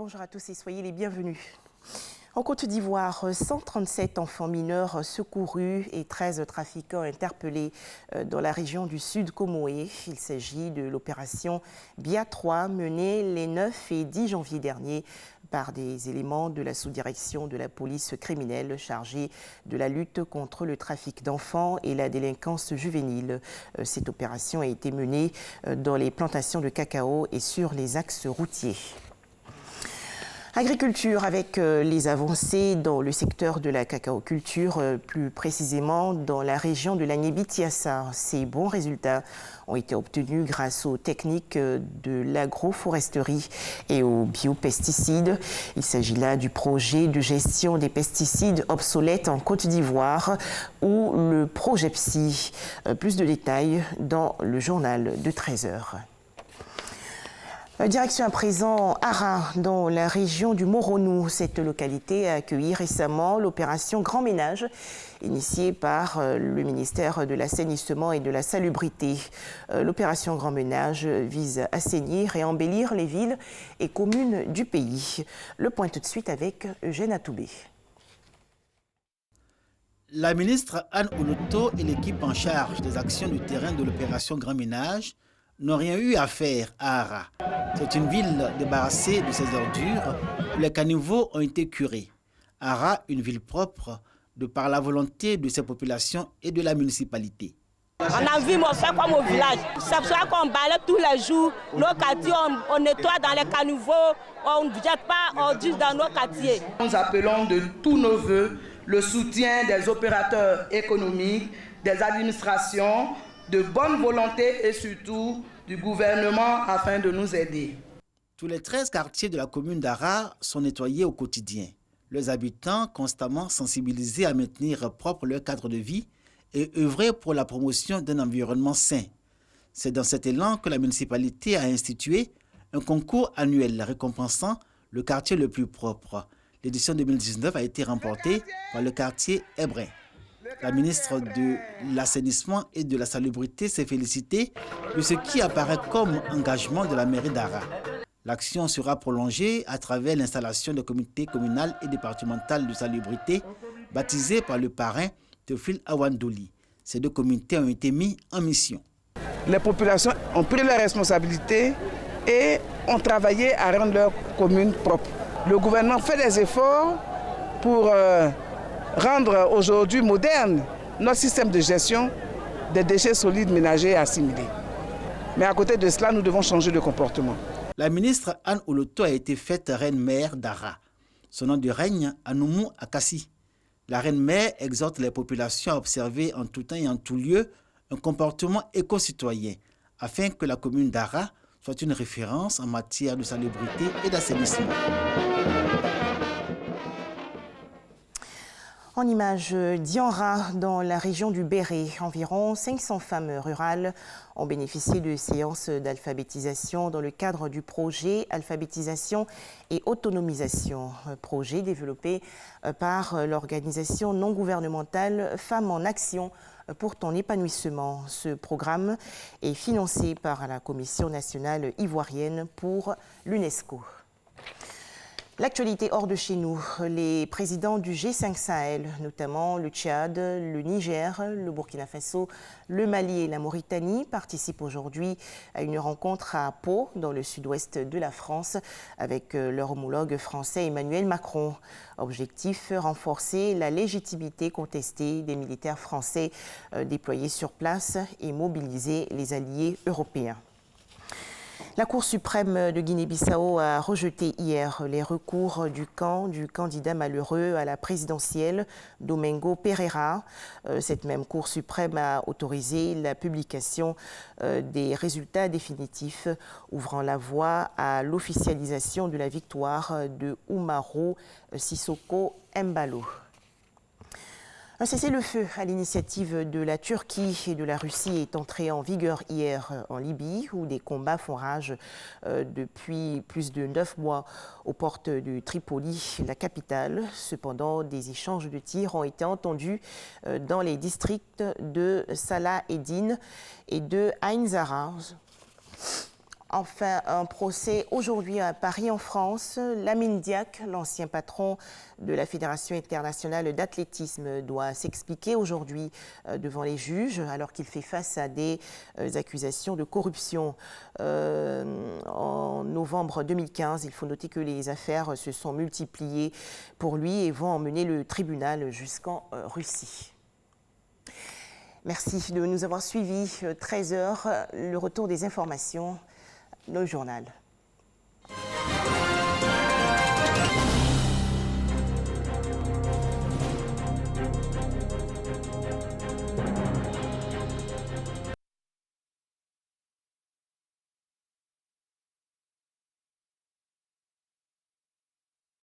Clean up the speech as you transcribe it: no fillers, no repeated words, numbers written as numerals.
Bonjour à tous et soyez les bienvenus. En Côte d'Ivoire, 137 enfants mineurs secourus et 13 trafiquants interpellés dans la région du Sud Comoé. Il s'agit de l'opération BIA 3 menée les 9 et 10 janvier dernier par des éléments de la sous-direction de la police criminelle chargée de la lutte contre le trafic d'enfants et la délinquance juvénile. Cette opération a été menée dans les plantations de cacao et sur les axes routiers. Agriculture avec les avancées dans le secteur de la cacaoculture, plus précisément dans la région de l'Agnébi-Tiassa. Ces bons résultats ont été obtenus grâce aux techniques de l'agroforesterie et aux biopesticides. Il s'agit là du projet de gestion des pesticides obsolètes en Côte d'Ivoire ou le projet PSI. Plus de détails dans le journal de 13h. Direction à présent Ara, dans la région du Moronou. Cette localité a accueilli récemment l'opération Grand Ménage, initiée par le ministère de l'Assainissement et de la Salubrité. L'opération Grand Ménage vise à assainir et embellir les villes et communes du pays. Le point tout de suite avec Eugène Atoubé. La ministre Anne Oloto et l'équipe en charge des actions du terrain de l'opération Grand Ménage n'ont rien eu à faire à Ara. C'est une ville débarrassée de ses ordures où les caniveaux ont été curés. Ara, une ville propre, de par la volonté de ses populations et de la municipalité. On a vu mon frère comme au village. C'est pour ça qu'on balaye tous les jours. Nos quartiers, on nettoie dans les caniveaux, on ne jette pas ordures dans nos quartiers. Nous appelons de tous nos voeux le soutien des opérateurs économiques, des administrations, de bonne volonté et surtout du gouvernement afin de nous aider. Tous les 13 quartiers de la commune d'Ara sont nettoyés au quotidien. Leurs habitants constamment sensibilisés à maintenir propre leur cadre de vie et œuvrer pour la promotion d'un environnement sain. C'est dans cet élan que la municipalité a institué un concours annuel récompensant le quartier le plus propre. L'édition 2019 a été remportée par le quartier Hébrin. La ministre de l'Assainissement et de la Salubrité s'est félicitée de ce qui apparaît comme engagement de la mairie d'Ara. L'action sera prolongée à travers l'installation de comités communal et départemental de salubrité baptisés par le parrain Théophile Awandouli. Ces deux comités ont été mis en mission. Les populations ont pris leurs responsabilités et ont travaillé à rendre leur commune propre. Le gouvernement fait des efforts pour rendre aujourd'hui moderne notre système de gestion des déchets solides ménagers et assimilés. Mais à côté de cela, nous devons changer de comportement. La ministre Anne Oloto a été faite reine-mère d'Ara. Son nom de règne, Anoumou Akassi. La reine-mère exhorte les populations à observer en tout temps et en tout lieu un comportement éco-citoyen afin que la commune d'Ara soit une référence en matière de salubrité et d'assainissement. En image d'Yanra, dans la région du Béret, environ 500 femmes rurales ont bénéficié de séances d'alphabétisation dans le cadre du projet Alphabétisation et Autonomisation, projet développé par l'organisation non gouvernementale Femmes en Action pour ton épanouissement. Ce programme est financé par la Commission nationale ivoirienne pour l'UNESCO. L'actualité hors de chez nous, les présidents du G5 Sahel, notamment le Tchad, le Niger, le Burkina Faso, le Mali et la Mauritanie, participent aujourd'hui à une rencontre à Pau, dans le sud-ouest de la France, avec leur homologue français Emmanuel Macron. Objectif, renforcer la légitimité contestée des militaires français déployés sur place et mobiliser les alliés européens. La Cour suprême de Guinée-Bissau a rejeté hier les recours du camp du candidat malheureux à la présidentielle, Domingo Pereira. Cette même Cour suprême a autorisé la publication des résultats définitifs, ouvrant la voie à l'officialisation de la victoire de Umaro Sissoko Embalo. Un cessez-le-feu à l'initiative de la Turquie et de la Russie est entré en vigueur hier en Libye, où des combats font rage depuis plus de 9 mois aux portes de Tripoli, la capitale. Cependant, des échanges de tirs ont été entendus dans les districts de Salah Eddin et de Ain Zara. Enfin, un procès aujourd'hui à Paris en France. Lamine Diack, l'ancien patron de la Fédération internationale d'athlétisme, doit s'expliquer aujourd'hui devant les juges alors qu'il fait face à des accusations de corruption. En novembre 2015, il faut noter que les affaires se sont multipliées pour lui et vont emmener le tribunal jusqu'en Russie. Merci de nous avoir suivis. 13h, le retour des informations. Le journal.